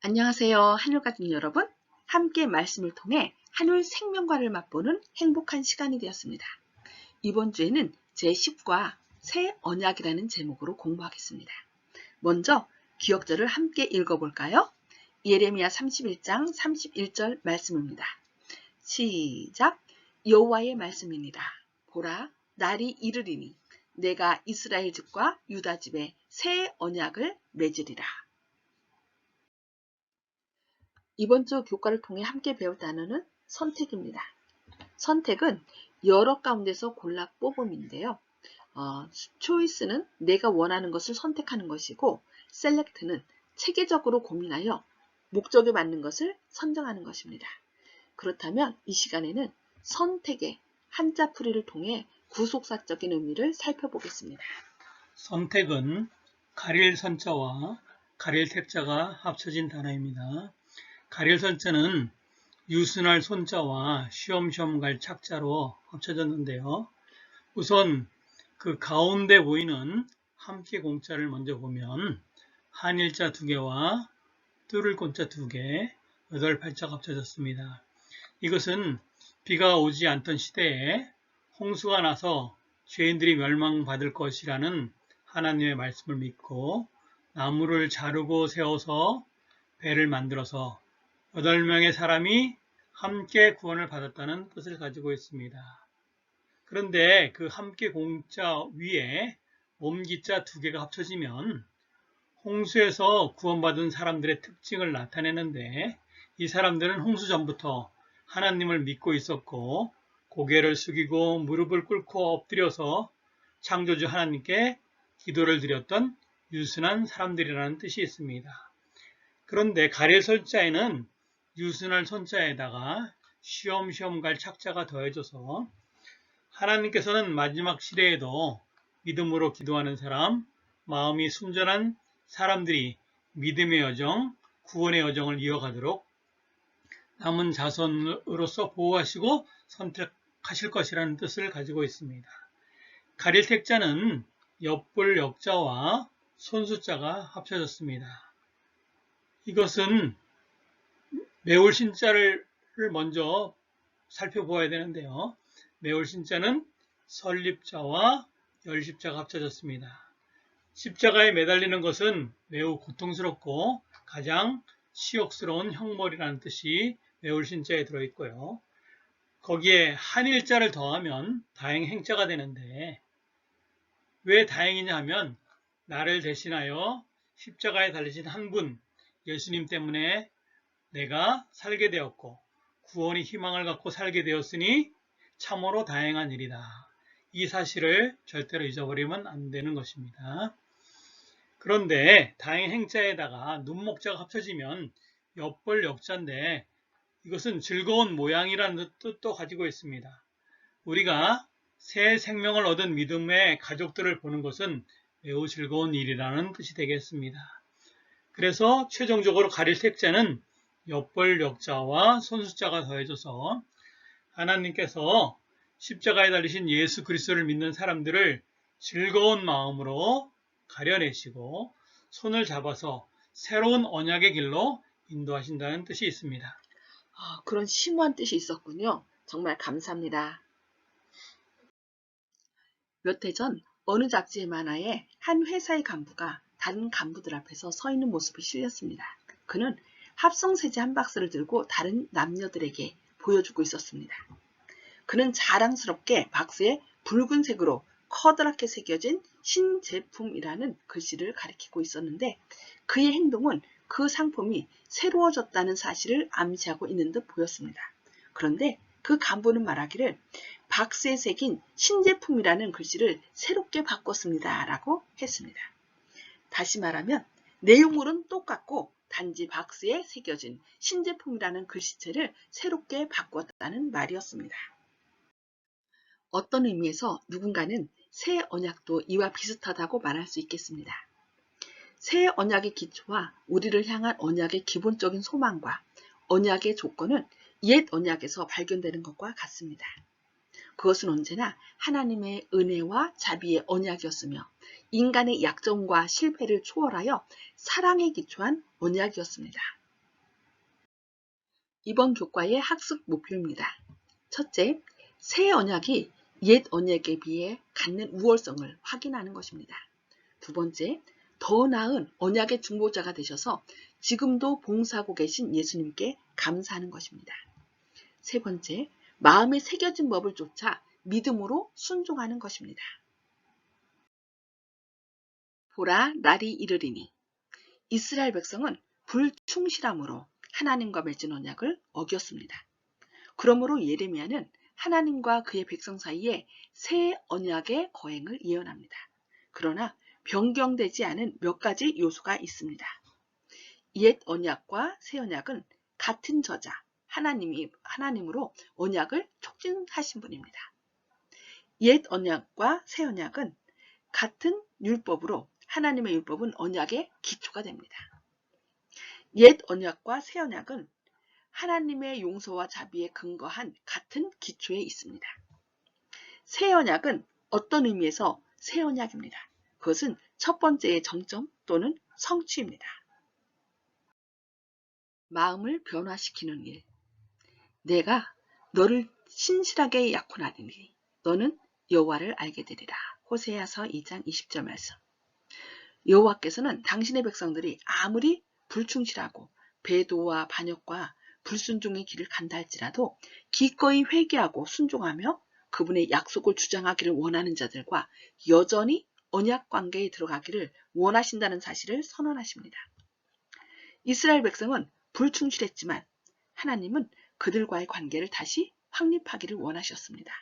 안녕하세요. 하늘가족 여러분. 함께 말씀을 통해 하늘 생명과를 맛보는 행복한 시간이 되었습니다. 이번 주에는 제10과 새 언약이라는 제목으로 공부하겠습니다. 먼저 기억절을 함께 읽어볼까요? 예레미야 31장 31절 말씀입니다. 시작! 여호와의 말씀이니라. 보라, 날이 이르리니 내가 이스라엘 집과 유다 집에 새 언약을 맺으리라. 이번 주 교과를 통해 함께 배울 단어는 선택입니다. 선택은 여러 가운데서 골라 뽑음인데요. choice는 내가 원하는 것을 선택하는 것이고 select는 체계적으로 고민하여 목적에 맞는 것을 선정하는 것입니다. 그렇다면 이 시간에는 선택의 한자풀이를 통해 구속사적인 의미를 살펴보겠습니다. 선택은 가릴 선자와 가릴 택자가 합쳐진 단어입니다. 가릴 선자는 유순할 손자와 쉬엄쉬엄 갈 착자로 합쳐졌는데요. 우선 그 가운데 보이는 함께 공자를 먼저 보면 한일자 2개와 뚫을 곤자 2개, 8팔자가 합쳐졌습니다. 이것은 비가 오지 않던 시대에 홍수가 나서 죄인들이 멸망받을 것이라는 하나님의 말씀을 믿고 나무를 자르고 세워서 배를 만들어서 8명의 사람이 함께 구원을 받았다는 뜻을 가지고 있습니다. 그런데 그 함께 공자 위에 옴기자 2개가 합쳐지면 홍수에서 구원받은 사람들의 특징을 나타내는데 이 사람들은 홍수 전부터 하나님을 믿고 있었고 고개를 숙이고 무릎을 꿇고 엎드려서 창조주 하나님께 기도를 드렸던 유순한 사람들이라는 뜻이 있습니다. 그런데 가릴 설자에는 유순할 손자에다가 쉬엄쉬엄 갈 착자가 더해져서 하나님께서는 마지막 시대에도 믿음으로 기도하는 사람, 마음이 순전한 사람들이 믿음의 여정, 구원의 여정을 이어가도록 남은 자손으로서 보호하시고 선택하실 것이라는 뜻을 가지고 있습니다. 가릴 택자는 엿볼 역자와 손수자가 합쳐졌습니다. 이것은 매울 신자를 먼저 살펴보아야 되는데요. 매울 신자는 설립자와 열십자가 합쳐졌습니다. 십자가에 매달리는 것은 매우 고통스럽고 가장 치욕스러운 형벌이라는 뜻이 매울 신자에 들어있고요. 거기에 한일자를 더하면 다행행자가 되는데 왜 다행이냐 하면 나를 대신하여 십자가에 달리신 한 분, 예수님 때문에 내가 살게 되었고 구원의 희망을 갖고 살게 되었으니 참으로 다행한 일이다. 이 사실을 절대로 잊어버리면 안 되는 것입니다. 그런데 다행행자에다가 눈목자가 합쳐지면 엿볼 역자인데 이것은 즐거운 모양이라는 뜻도 가지고 있습니다. 우리가 새 생명을 얻은 믿음의 가족들을 보는 것은 매우 즐거운 일이라는 뜻이 되겠습니다. 그래서 최종적으로 가릴 택자는 엿볼 역자와 손수자가 더해져서 하나님께서 십자가에 달리신 예수 그리스도를 믿는 사람들을 즐거운 마음으로 가려내시고 손을 잡아서 새로운 언약의 길로 인도하신다는 뜻이 있습니다. 그런 심오한 뜻이 있었군요. 정말 감사합니다. 몇 해 전 어느 잡지의 만화에 한 회사의 간부가 다른 간부들 앞에서 서 있는 모습이 실렸습니다. 그는 합성세제 한 박스를 들고 다른 남녀들에게 보여주고 있었습니다. 그는 자랑스럽게 박스에 붉은색으로 커다랗게 새겨진 신제품이라는 글씨를 가리키고 있었는데 그의 행동은 그 상품이 새로워졌다는 사실을 암시하고 있는 듯 보였습니다. 그런데 그 간부는 말하기를 박스에 새긴 신제품이라는 글씨를 새롭게 바꿨습니다. 라고 했습니다. 다시 말하면 내용물은 똑같고 단지 박스에 새겨진 신제품이라는 글씨체를 새롭게 바꿨다는 말이었습니다. 어떤 의미에서 누군가는 새 언약도 이와 비슷하다고 말할 수 있겠습니다. 새 언약의 기초와 우리를 향한 언약의 기본적인 소망과 언약의 조건은 옛 언약에서 발견되는 것과 같습니다. 그것은 언제나 하나님의 은혜와 자비의 언약이었으며 인간의 약점과 실패를 초월하여 사랑에 기초한 언약이었습니다. 이번 교과의 학습 목표입니다. 첫째, 새 언약이 옛 언약에 비해 갖는 우월성을 확인하는 것입니다. 두 번째, 더 나은 언약의 중보자가 되셔서 지금도 봉사하고 계신 예수님께 감사하는 것입니다. 세 번째, 마음에 새겨진 법을 쫓아 믿음으로 순종하는 것입니다. 보라, 날이 이르리니. 이스라엘 백성은 불충실함으로 하나님과 맺은 언약을 어겼습니다. 그러므로 예레미야는 하나님과 그의 백성 사이에 새 언약의 거행을 예언합니다. 그러나 변경되지 않은 몇 가지 요소가 있습니다. 옛 언약과 새 언약은 같은 저자, 하나님으로 언약을 촉진하신 분입니다. 옛 언약과 새 언약은 같은 율법으로 하나님의 율법은 언약의 기초가 됩니다. 옛 언약과 새 언약은 하나님의 용서와 자비에 근거한 같은 기초에 있습니다. 새 언약은 어떤 의미에서 새 언약입니다. 그것은 첫 번째의 정점 또는 성취입니다. 마음을 변화시키는 일. 내가 너를 신실하게 약혼하리니 너는 여호와를 알게 되리라. 호세아서 2장 20절 말씀. 여호와께서는 당신의 백성들이 아무리 불충실하고 배도와 반역과 불순종의 길을 간다 할지라도 기꺼이 회개하고 순종하며 그분의 약속을 주장하기를 원하는 자들과 여전히 언약 관계에 들어가기를 원하신다는 사실을 선언하십니다. 이스라엘 백성은 불충실했지만 하나님은 그들과의 관계를 다시 확립하기를 원하셨습니다.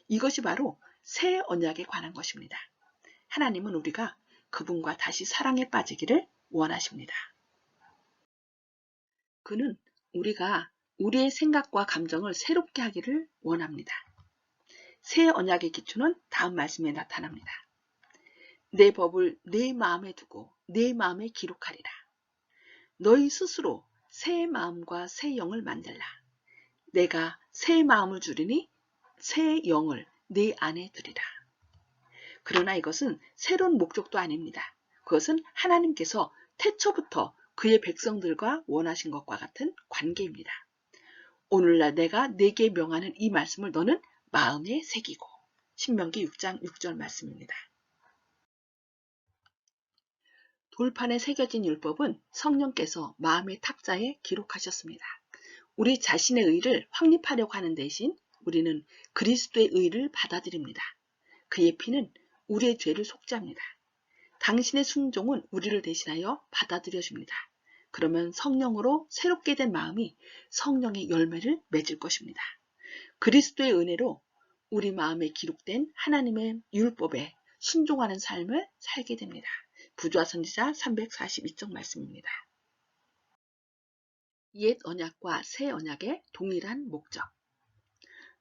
이것이 바로 새 언약에 관한 것입니다. 하나님은 우리가 그분과 다시 사랑에 빠지기를 원하십니다. 그는 우리가 우리의 생각과 감정을 새롭게 하기를 원합니다. 새 언약의 기초는 다음 말씀에 나타납니다. 내 법을 내 마음에 두고 내 마음에 기록하리라. 너희 스스로 새 마음과 새 영을 만들라. 내가 새 마음을 주리니 새 영을 네 안에 두리라. 그러나 이것은 새로운 목적도 아닙니다. 그것은 하나님께서 태초부터 그의 백성들과 원하신 것과 같은 관계입니다. 오늘날 내가 네게 명하는 이 말씀을 너는 마음에 새기고. 신명기 6장 6절 말씀입니다. 돌판에 새겨진 율법은 성령께서 마음의 탁자에 기록하셨습니다. 우리 자신의 의를 확립하려고 하는 대신 우리는 그리스도의 의를 받아들입니다. 그의 피는 우리의 죄를 속죄합니다. 당신의 순종은 우리를 대신하여 받아들여줍니다. 그러면 성령으로 새롭게 된 마음이 성령의 열매를 맺을 것입니다. 그리스도의 은혜로 우리 마음에 기록된 하나님의 율법에 순종하는 삶을 살게 됩니다. 부조화 선지자 342쪽 말씀입니다. 옛 언약과 새 언약의 동일한 목적.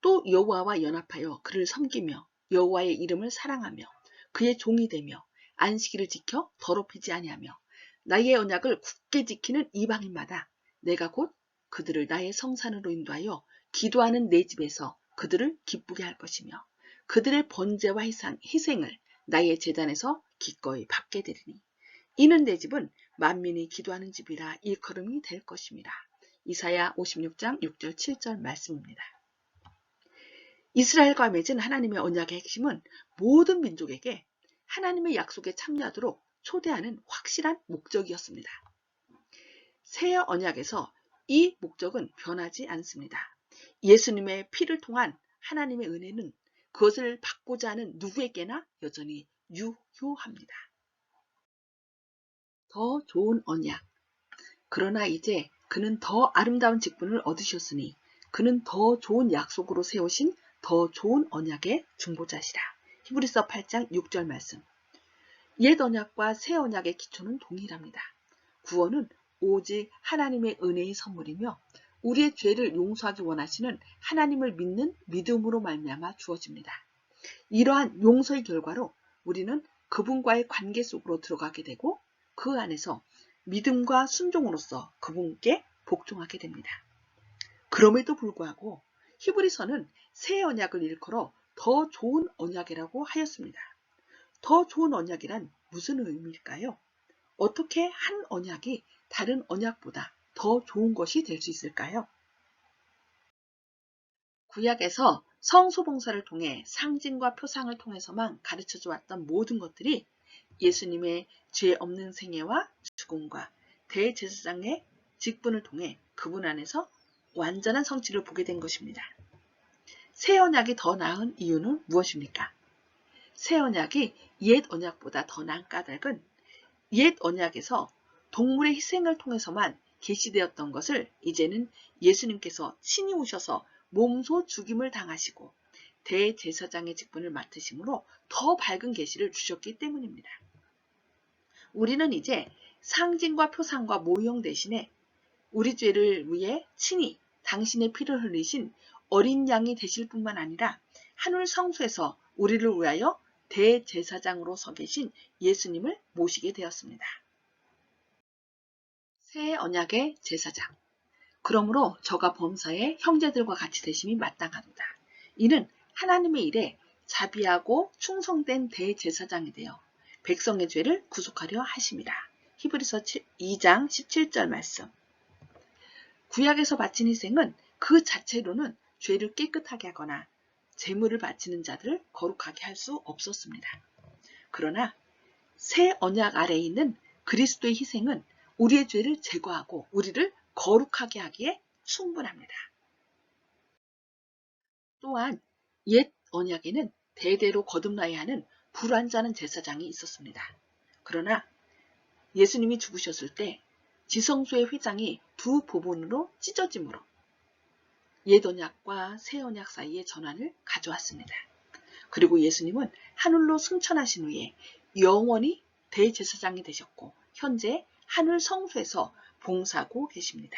또 여호와와 연합하여 그를 섬기며 여호와의 이름을 사랑하며 그의 종이 되며 안식일을 지켜 더럽히지 아니하며 나의 언약을 굳게 지키는 이방인마다 내가 곧 그들을 나의 성산으로 인도하여 기도하는 내 집에서 그들을 기쁘게 할 것이며 그들의 번제와 희생을 나의 제단에서 기꺼이 받게 되리니 이는 내 집은 만민이 기도하는 집이라 일컬음이 될 것입니다. 이사야 56장 6절 7절 말씀입니다. 이스라엘과 맺은 하나님의 언약의 핵심은 모든 민족에게 하나님의 약속에 참여하도록 초대하는 확실한 목적이었습니다. 새 언약에서 이 목적은 변하지 않습니다. 예수님의 피를 통한 하나님의 은혜는 그것을 받고자 하는 누구에게나 여전히 유효합니다. 더 좋은 언약. 그러나 이제 그는 더 아름다운 직분을 얻으셨으니 그는 더 좋은 약속으로 세우신 더 좋은 언약의 중보자시라. 히브리서 8장 6절 말씀. 옛 언약과 새 언약의 기초는 동일합니다. 구원은 오직 하나님의 은혜의 선물이며 우리의 죄를 용서하기 원하시는 하나님을 믿는 믿음으로 말미암아 주어집니다. 이러한 용서의 결과로 우리는 그분과의 관계 속으로 들어가게 되고 그 안에서 믿음과 순종으로서 그분께 복종하게 됩니다. 그럼에도 불구하고 히브리서는 새 언약을 일컬어 더 좋은 언약이라고 하였습니다. 더 좋은 언약이란 무슨 의미일까요? 어떻게 한 언약이 다른 언약보다 더 좋은 것이 될 수 있을까요? 구약에서 성소봉사를 통해 상징과 표상을 통해서만 가르쳐줘 왔던 모든 것들이 예수님의 죄 없는 생애와 죽음과 대제사장의 직분을 통해 그분 안에서 완전한 성취를 보게 된 것입니다. 새 언약이 더 나은 이유는 무엇입니까? 새 언약이 옛 언약보다 더 나은 까닭은 옛 언약에서 동물의 희생을 통해서만 계시되었던 것을 이제는 예수님께서 친히 오셔서 몸소 죽임을 당하시고 대제사장의 직분을 맡으심으로 더 밝은 계시를 주셨기 때문입니다. 우리는 이제 상징과 표상과 모형 대신에 우리 죄를 위해 친히 당신의 피를 흘리신 어린 양이 되실 뿐만 아니라 하늘 성소에서 우리를 위하여 대제사장으로 서 계신 예수님을 모시게 되었습니다. 새 언약의 제사장. 그러므로 저가 범사의 형제들과 같이 되심이 마땅하도다. 이는 하나님의 일에 자비하고 충성된 대제사장이 되어 백성의 죄를 구속하려 하심이라. 히브리서 2장 17절 말씀. 구약에서 바친 희생은 그 자체로는 죄를 깨끗하게 하거나 제물을 바치는 자들을 거룩하게 할 수 없었습니다. 그러나 새 언약 아래에 있는 그리스도의 희생은 우리의 죄를 제거하고 우리를 거룩하게 하기에 충분합니다. 또한 옛 언약에는 대대로 거듭나야 하는 불완전한 제사장이 있었습니다. 그러나 예수님이 죽으셨을 때 지성소의 휘장이 두 부분으로 찢어짐으로 옛 언약과 새 언약 사이의 전환을 가져왔습니다. 그리고 예수님은 하늘로 승천하신 후에 영원히 대제사장이 되셨고 현재 하늘 성소에서 봉사하고 계십니다.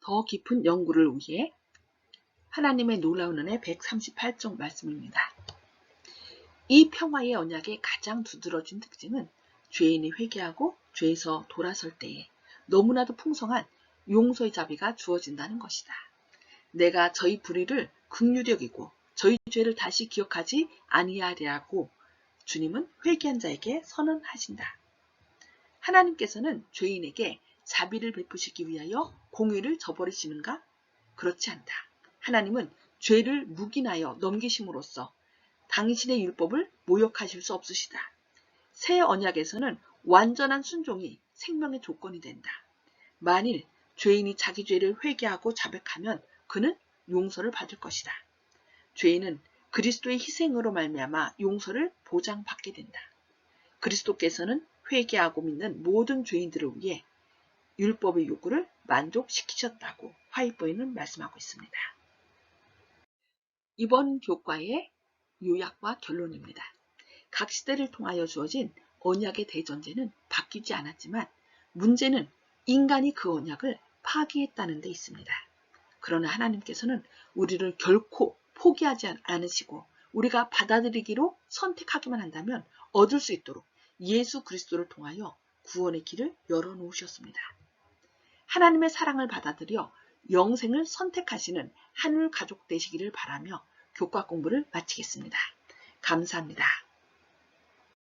더 깊은 연구를 위해 하나님의 놀라운 은혜 138쪽 말씀입니다. 이 평화의 언약의 가장 두드러진 특징은 죄인이 회개하고 죄에서 돌아설 때에 너무나도 풍성한 용서의 자비가 주어진다는 것이다. 내가 저희 불의를 긍휼히 여기고 저희 죄를 다시 기억하지 아니하리라고 주님은 회개한 자에게 선언하신다. 하나님께서는 죄인에게 자비를 베푸시기 위하여 공의를 저버리시는가? 그렇지 않다. 하나님은 죄를 묵인하여 넘기심으로써 당신의 율법을 모욕하실 수 없으시다. 새 언약에서는 완전한 순종이 생명의 조건이 된다. 만일 죄인이 자기 죄를 회개하고 자백하면 그는 용서를 받을 것이다. 죄인은 그리스도의 희생으로 말미암아 용서를 보장받게 된다. 그리스도께서는 회개하고 믿는 모든 죄인들을 위해 율법의 요구를 만족시키셨다고 화이트보이는 말씀하고 있습니다. 이번 교과의 요약과 결론입니다. 각 시대를 통하여 주어진 언약의 대전제는 바뀌지 않았지만 문제는 인간이 그 언약을 파기했다는 데 있습니다. 그러나 하나님께서는 우리를 결코 포기하지 않으시고 우리가 받아들이기로 선택하기만 한다면 얻을 수 있도록 예수 그리스도를 통하여 구원의 길을 열어놓으셨습니다. 하나님의 사랑을 받아들여 영생을 선택하시는 하늘 가족 되시기를 바라며 교과 공부를 마치겠습니다. 감사합니다.